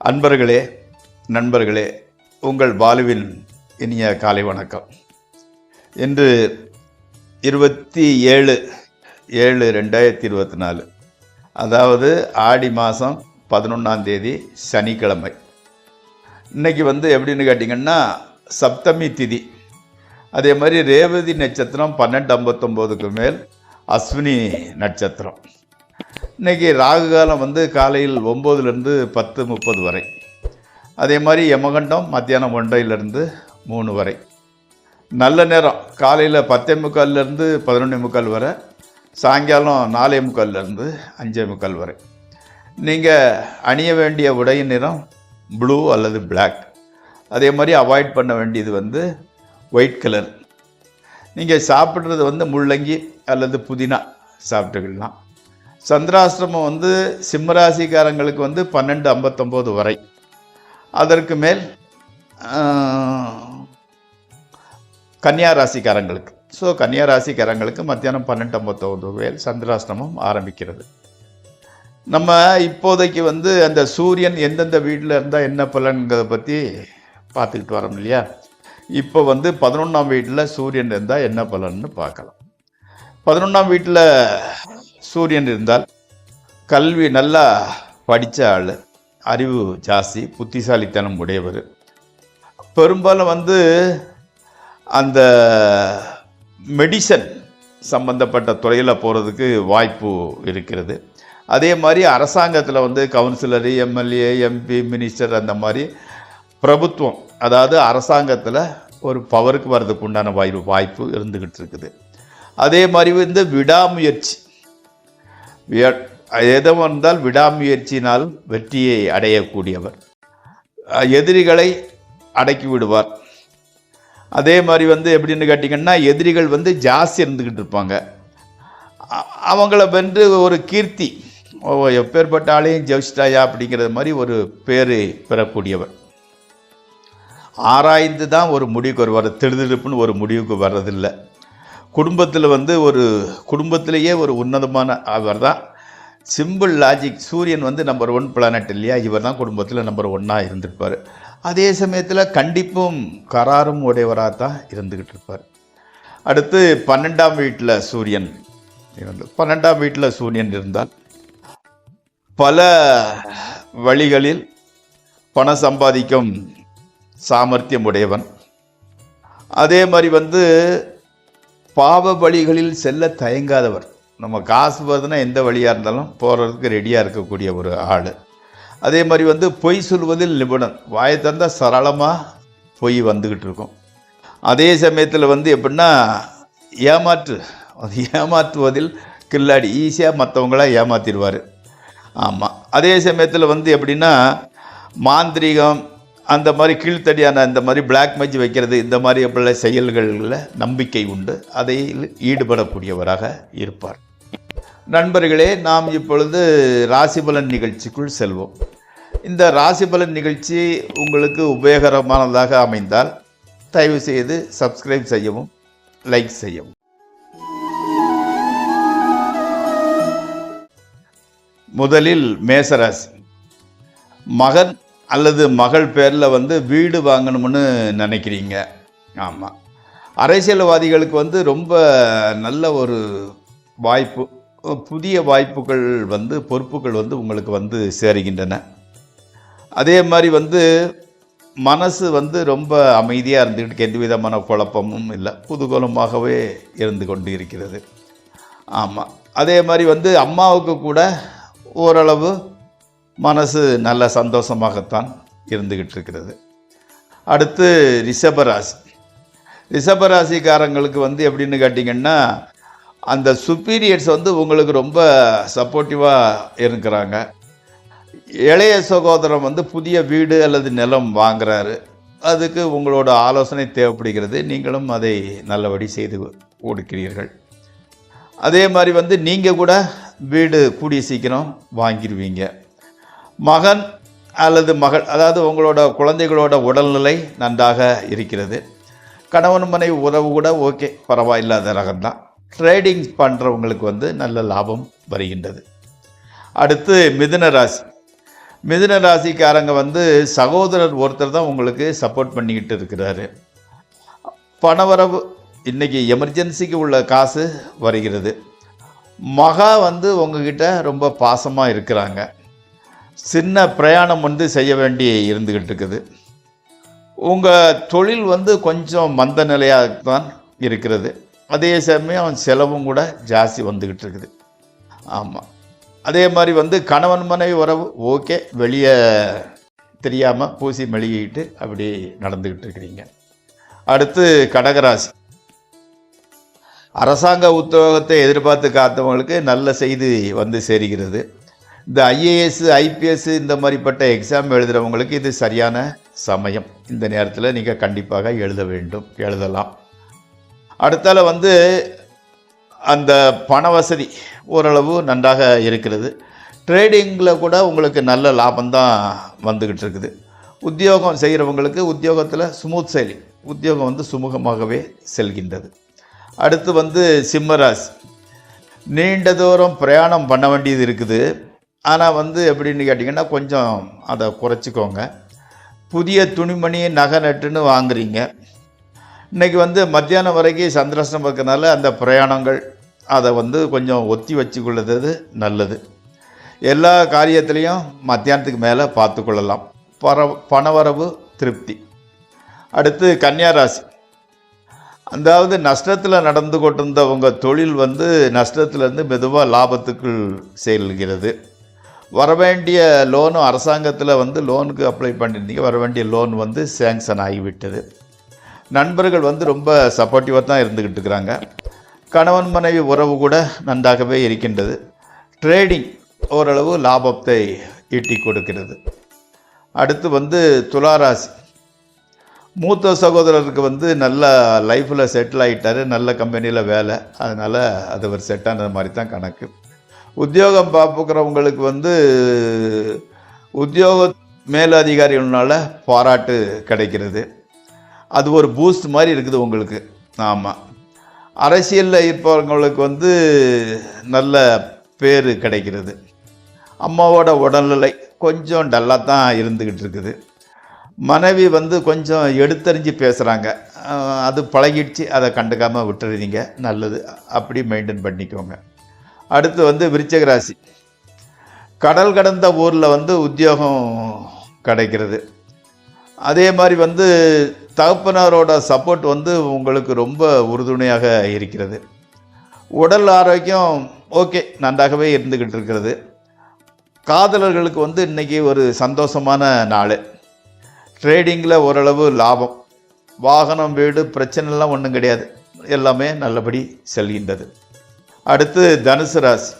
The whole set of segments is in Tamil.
அன்பர்களே, நண்பர்களே, உங்கள் பாலுவின் இனிய காலை வணக்கம். இன்று 27/7/2024, அதாவது ஆடி மாதம் 11ஆம் தேதி சனிக்கிழமை. இன்றைக்கி எப்படின்னு கேட்டிங்கன்னா சப்தமி திதி. அதே மாதிரி ரேவதி நட்சத்திரம் 12:59க்கு மேல் அஸ்வினி நட்சத்திரம். இன்றைக்கி ராகு காலம் காலையில் 9லேருந்து 10:30 வரை. அதே மாதிரி யமகண்டம் மத்தியானம் 1:00லேருந்து 3 வரை. நல்ல நேரம் காலையில் 10:45லேருந்து 11:45 வரை, சாயங்காலம் 4:45லேருந்து 5:45 வரை. நீங்கள் அணிய வேண்டிய உடையின் நிறம் ப்ளூ அல்லது பிளாக். அதே மாதிரி அவாய்ட் பண்ண வேண்டியது ஒயிட் கலர். நீங்கள் சாப்பிட்றது முள்ளங்கி அல்லது புதினா சாப்பிட்டுக்கலாம். சந்திராஷ்டிரமம் சிம்மராசிக்காரங்களுக்கு 12:59 வரை. அதற்கு மேல் கன்னியா ராசிக்காரங்களுக்கு. கன்னியா ராசிக்காரங்களுக்கு மத்தியானம் 12:59 மேல் சந்திராஷ்டிரமம் ஆரம்பிக்கிறது. நம்ம இப்போதைக்கு அந்த சூரியன் எந்தெந்த வீட்டில் இருந்தால் என்ன பலன்கிறத பற்றி பார்த்துக்கிட்டு வரோம் இல்லையா. இப்போ 11ஆம் வீட்டில் சூரியன் இருந்தால் என்ன பலன்னு பார்க்கலாம். 11ஆம் வீட்டில் சூரியன் இருந்தால் கல்வி, நல்லா படித்த ஆள், அறிவு ஜாஸ்தி, புத்திசாலித்தனம் உடையவர். பெரும்பாலும் அந்த மெடிசன் சம்பந்தப்பட்ட துறையில் போகிறதுக்கு வாய்ப்பு இருக்கிறது. அதே மாதிரி அரசாங்கத்தில் கவுன்சிலரு, எம்எல்ஏ, எம்பி, மினிஸ்டர், அந்த மாதிரி பிரபுத்துவம், அதாவது அரசாங்கத்தில் ஒரு பவருக்கு வர்றதுக்கு உண்டான வாய்ப்பு இருந்துக்கிட்டு இருக்குது. அதே மாதிரி விடாமுயற்சி, எதை வந்தால் விடாமுயற்சியினால் வெற்றியை அடையக்கூடியவர். எதிரிகளை அடக்கி விடுவார். அதே மாதிரி எப்படின்னு கேட்டிங்கன்னா எதிரிகள் ஜாஸ்தி இருந்துக்கிட்டு இருப்பாங்க. அவங்கள வென்று ஒரு கீர்த்தி, எப்பேற்பட்ட ஆளையும் ஜெயிச்சிட்டாயா அப்படிங்கிறது மாதிரி ஒரு பேர் பெறக்கூடியவர். ஆராய்ந்து தான் ஒரு முடிவுக்கு வருவார். திடுதிடுப்புன்னு ஒரு முடிவுக்கு வர்றதில்லை. குடும்பத்தில் ஒரு குடும்பத்திலேயே ஒரு உன்னதமான அவர் தான். Simple logic. சூரியன் நம்பர் 1 பிளானட் இல்லையா. இவர் தான் குடும்பத்தில் நம்பர் 1 இருந்திருப்பார். அதே சமயத்தில் கண்டிப்பும் கராரும் உடையவராக தான் இருந்துக்கிட்டு இருப்பார். அடுத்து 12ஆம் வீட்டில் சூரியன் 12ஆம் வீட்டில் சூரியன் இருந்தால் பல வழிகளில் பணம் சம்பாதிக்கும் சாமர்த்தியம் உடையவன். அதே மாதிரி பாவ வழிகளில் செல்ல தயங்காதவர். நம்ம காசு வருதுன்னா எந்த வழியாக இருந்தாலும் போகிறதுக்கு ரெடியாக இருக்கக்கூடிய ஒரு ஆள். அதே மாதிரி பொய் சொல்வதில் நிபுணன். வாயை தந்தால் சரளமாக பொய் வந்துக்கிட்டு இருக்கும். அதே சமயத்தில் எப்படின்னா ஏமாற்றுவதில் கில்லாடி. ஈஸியாக மற்றவங்களாம் ஏமாற்றிடுவார். ஆமாம். அதே சமயத்தில் எப்படின்னா மாந்திரீகம், அந்த மாதிரி கீழ்த்தடியான இந்த மாதிரி பிளாக் மேஜிக் வைக்கிறது, இந்த மாதிரி எப்படில செயல்களில் நம்பிக்கை உண்டு. அதில் ஈடுபடக்கூடியவராக இருப்பார். நண்பர்களே, நாம் இப்பொழுது ராசிபலன் நிகழ்ச்சிக்குள் செல்வோம். இந்த ராசிபலன் நிகழ்ச்சி உங்களுக்கு உபயோகரமானதாக அமைந்தால் தயவு செய்து சப்ஸ்கிரைப் செய்யவும், லைக் செய்யவும். முதலில் மேசராசி. மகன் அல்லது மகள் பேரில் வீடு வாங்கணும்னு நினைக்கிறீங்க. ஆமாம். அரசியல்வாதிகளுக்கு ரொம்ப நல்ல ஒரு வாய்ப்பு, புதிய வாய்ப்புகள் பொறுப்புகள் உங்களுக்கு சேருகின்றன. அதே மாதிரி மனசு ரொம்ப அமைதியாக இருந்துக்கிட்டு எந்த விதமான குழப்பமும் இல்லை, குதூகலமாகவே இருந்து கொண்டு இருக்கிறது. ஆமாம். அதே மாதிரி அம்மாவுக்கு கூட ஓரளவு மனசு நல்ல சந்தோஷமாகத்தான் இருந்துக்கிட்டு இருக்கிறது. அடுத்து ரிஷபராசி. ரிஷபராசிக்காரங்களுக்கு எப்படின்னு கேட்டிங்கன்னா அந்த சுப்பீரியர்ஸ் உங்களுக்கு ரொம்ப சப்போர்ட்டிவாக இருக்கிறாங்க. இளைய சகோதரன் புதிய வீடு அல்லது நிலம் வாங்குறாரு. அதுக்கு உங்களோட ஆலோசனை தேவைப்படுகிறது. நீங்களும் அதை நல்லபடி செய்து கொடுக்கிறீர்கள். அதே மாதிரி நீங்கள் கூட வீடு கூடிய சீக்கிரம் வாங்கிடுவீங்க. மகன் அல்லது மகள், அதாவது உங்களோட குழந்தைகளோட உடல்நிலை நன்றாக இருக்கிறது. கணவன் மனைவி உறவு கூட ஓகே, பரவாயில்லாத ரகம்தான். ட்ரேடிங் பண்ணுறவங்களுக்கு நல்ல லாபம் வருகின்றது. அடுத்து மிதுன ராசி. மிதுன ராசிக்காரங்க வந்து சகோதரர் ஒருத்தர் தான் உங்களுக்கு சப்போர்ட் பண்ணிக்கிட்டு இருக்கிறாரு. பணவரவு இன்னைக்கு எமர்ஜென்சிக்கு உள்ள காசு வருகிறது. மகா வந்து உங்ககிட்ட ரொம்ப பாசமாக இருக்கிறாங்க. சின்ன பிரயாணம் வந்து செய்ய வேண்டி இருந்துக்கிட்டு இருக்குது. உங்கள் தொழில் வந்து கொஞ்சம் மந்த நிலையாக தான் இருக்கிறது. அதே சமயம் செலவும் கூட ஜாஸ்தி வந்துக்கிட்டு இருக்குது. ஆமாம். அதே மாதிரி வந்து கணவன் மனைவி உறவு ஓகே, வெளியே தெரியாமல் பூசி மெழுகிட்டு அப்படி நடந்துக்கிட்டு இருக்கிறீங்க. அடுத்து கடகராசி. அரசாங்க உத்தியோகத்தை எதிர்பார்த்து காத்தவங்களுக்கு நல்ல செய்தி வந்து சேருகிறது. இந்த ஐஏஎஸ் ஐபிஎஸ் இந்த மாதிரிப்பட்ட எக்ஸாம் எழுதுகிறவங்களுக்கு இது சரியான சமயம். இந்த நேரத்தில் நீங்கள் கண்டிப்பாக எழுதலாம். அடுத்தால வந்து அந்த பண வசதி ஓரளவு நன்றாக இருக்கிறது. ட்ரேடிங்கில் கூட உங்களுக்கு நல்ல லாபம்தான் வந்துக்கிட்டு இருக்குது. உத்தியோகம் செய்கிறவங்களுக்கு உத்தியோகத்தில் ஸ்மூத் சைலிங், உத்தியோகம் வந்து சுமூகமாகவே செல்கின்றது. அடுத்து வந்து சிம்மராசி. நீண்ட தூரம் பிரயாணம் பண்ண வேண்டியது இருக்குது. ஆனால் வந்து எப்படின்னு கேட்டிங்கன்னா கொஞ்சம் அதை குறைச்சிக்கோங்க. புதிய துணிமணி நகை நட்டுன்னு வாங்குறீங்க. இன்றைக்கி வந்து மத்தியானம் வரைக்கும் சந்திராஷ்டமம் இருக்கிறதுனால அந்த பிரயாணங்கள் அதை வந்து கொஞ்சம் ஒத்தி வச்சுக்கொள்ளுறது நல்லது. எல்லா காரியத்திலையும் மத்தியானத்துக்கு மேலே பார்த்துக்கொள்ளலாம். பணவரவு திருப்தி. அடுத்து கன்னியாராசி. அதாவது நஷ்டத்தில் நடந்து கொண்டிருந்த உங்கள் தொழில் வந்து நஷ்டத்துலேருந்து மெதுவாக லாபத்துக்குள் செல்கிறது. வரவேண்டிய லோனும் அரசாங்கத்தில் வந்து லோனுக்கு அப்ளை பண்ணியிருந்தீங்க. வரவேண்டிய லோன் வந்து சேங்ஷன் ஆகிவிட்டது. நண்பர்கள் வந்து ரொம்ப சப்போர்ட்டிவாக தான் இருந்துக்கிட்டு இருக்கிறாங்க. கணவன் மனைவி உறவு கூட நன்றாகவே இருக்கின்றது. ட்ரேடிங் ஓரளவு லாபத்தை ஈட்டி கொடுக்கிறது. அடுத்து வந்து துளாராசி. மூத்த சகோதரருக்கு வந்து நல்ல லைஃப்பில் செட்டில் ஆகிட்டார், நல்ல கம்பெனியில் வேலை, அதனால் அது ஒரு செட்டான மாதிரி தான் கணக்கு. உத்தியோகம் பார்ப்புக்கிறவங்களுக்கு வந்து உத்தியோக மேலதிகாரிகள்னால பாராட்டு கிடைக்கிறது. அது ஒரு பூஸ்ட் மாதிரி இருக்குது உங்களுக்கு. ஆமாம். அரசியலில் இருப்பவங்களுக்கு வந்து நல்ல பேர் கிடைக்கிறது. அம்மாவோட உடல்நிலை கொஞ்சம் டல்லாக தான் இருந்துக்கிட்டு இருக்குது. மனைவி வந்து கொஞ்சம் எடுத்தறிஞ்சு பேசுகிறாங்க. அது பழகிடுச்சு, அதை கண்டுக்காமல் விட்டுறீங்க. நல்லது, அப்படி மெயின்டைன் பண்ணிக்கோங்க. அடுத்து வந்து விருச்சிக ராசி. கடல் கடந்த ஊரில் வந்து உத்தியோகம் கிடைக்கிறது. அதே மாதிரி வந்து தகப்பனாரோட சப்போர்ட் வந்து உங்களுக்கு ரொம்ப உறுதுணையாக இருக்கிறது. உடல் ஆரோக்கியம் ஓகே, நன்றாகவே இருந்துக்கிட்டு இருக்கிறது. காதலர்களுக்கு வந்து இன்றைக்கி ஒரு சந்தோஷமான நாள். ட்ரேடிங்கில் ஓரளவு லாபம். வாகனம், வீடு பிரச்சனைலாம் ஒன்றும் கிடையாது, எல்லாமே நல்லபடி செல்கின்றது. அடுத்து தனுசு ராசி.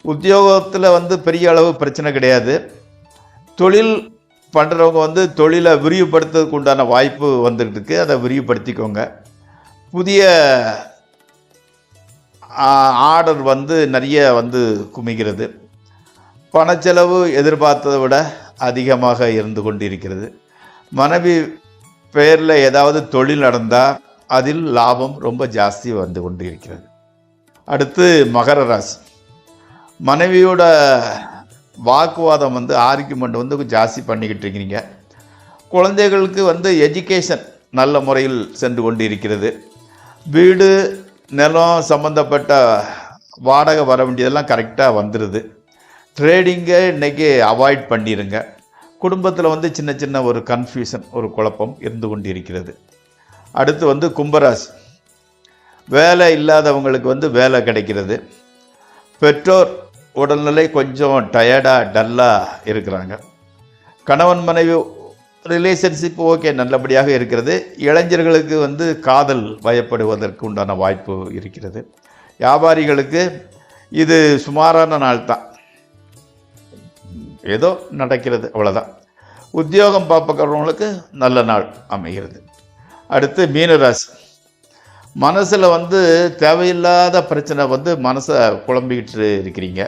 உத்தியோகத்தில் வந்து பெரிய அளவு பிரச்சனை கிடையாது. தொழில் பண்ணுறவங்க வந்து தொழிலை விரிவுபடுத்துறதுக்கு உண்டான வாய்ப்பு வந்துட்டு இருக்கு. அதை விரிவுபடுத்திக்கோங்க. புதிய ஆர்டர் வந்து நிறைய வந்து குமிகிறது. பணச்செலவு எதிர்பார்த்ததை விட அதிகமாக இருந்து கொண்டிருக்கிறது. மனைவி பெயரில் ஏதாவது தொழில் நடந்தால் அதில் லாபம் ரொம்ப ஜாஸ்தி வந்து கொண்டு இருக்கிறது. அடுத்து மகர ராசி. மனைவியோட வாக்குவாதம் வந்து ஆர்கியூமெண்ட் வந்து ஜாஸ்தி பண்ணிக்கிட்டு இருக்கிறீங்க. குழந்தைகளுக்கு வந்து எஜுகேஷன் நல்ல முறையில் சென்று கொண்டு இருக்கிறது. வீடு நிலம் சம்மந்தப்பட்ட வாடகை வர வேண்டியதெல்லாம் கரெக்டாக வந்துடுது. ட்ரேடிங்கை இன்றைக்கி அவாய்ட் பண்ணிடுங்க. குடும்பத்தில் வந்து சின்ன சின்ன ஒரு கன்ஃபியூஷன், ஒரு குழப்பம் இருந்து கொண்டு இருக்கிறது. அடுத்து வந்து கும்பராசி. வேலை இல்லாதவங்களுக்கு வந்து வேலை கிடைக்கிறது. பெற்றோர் உடல்நிலை கொஞ்சம் டயர்டாக டல்லாக இருக்கிறாங்க. கணவன் மனைவி ரிலேஷன்ஷிப் ஓகே, நல்லபடியாக இருக்கிறது. இளைஞர்களுக்கு வந்து காதல் வயப்படுவதற்கு உண்டான வாய்ப்பு இருக்கிறது. வியாபாரிகளுக்கு இது சுமாரான நாள் தான், ஏதோ நடக்கிறது, அவ்வளோதான். உத்தியோகம் பார்ப்பவங்களுக்கு நல்ல நாள் அமைகிறது. அடுத்து மீனராசி. மனசில் வந்து தேவையில்லாத பிரச்சனை வந்து மனசை குழம்பிக்கிட்டு இருக்கிறீங்க.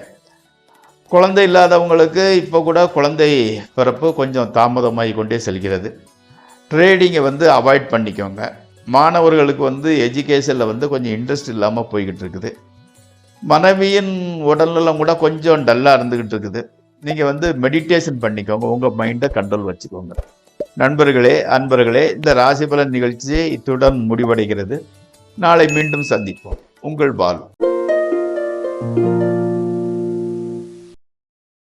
குழந்தை இல்லாதவங்களுக்கு இப்போ கூட குழந்தை பிறப்பு கொஞ்சம் தாமதமாகி கொண்டே செல்கிறது. ட்ரேடிங்கை வந்து அவாய்ட் பண்ணிக்கோங்க. மாணவர்களுக்கு வந்து எஜுகேஷனில் வந்து கொஞ்சம் இன்ட்ரெஸ்ட் இல்லாமல் போய்கிட்டு இருக்குது. மனைவியின் உடல்நலம் கூட கொஞ்சம் டல்லாக இருந்துக்கிட்டு இருக்குது. நீங்கள் வந்து மெடிடேஷன் பண்ணிக்கோங்க, உங்கள் மைண்டை கண்ட்ரோல் வச்சுக்கோங்க. நண்பர்களே, அன்பர்களே, இந்த ராசி பலன் நிகழ்ச்சி இத்துடன் முடிவடைகிறது. நாளை மீண்டும் சந்திப்போம். உங்கள் பாலு.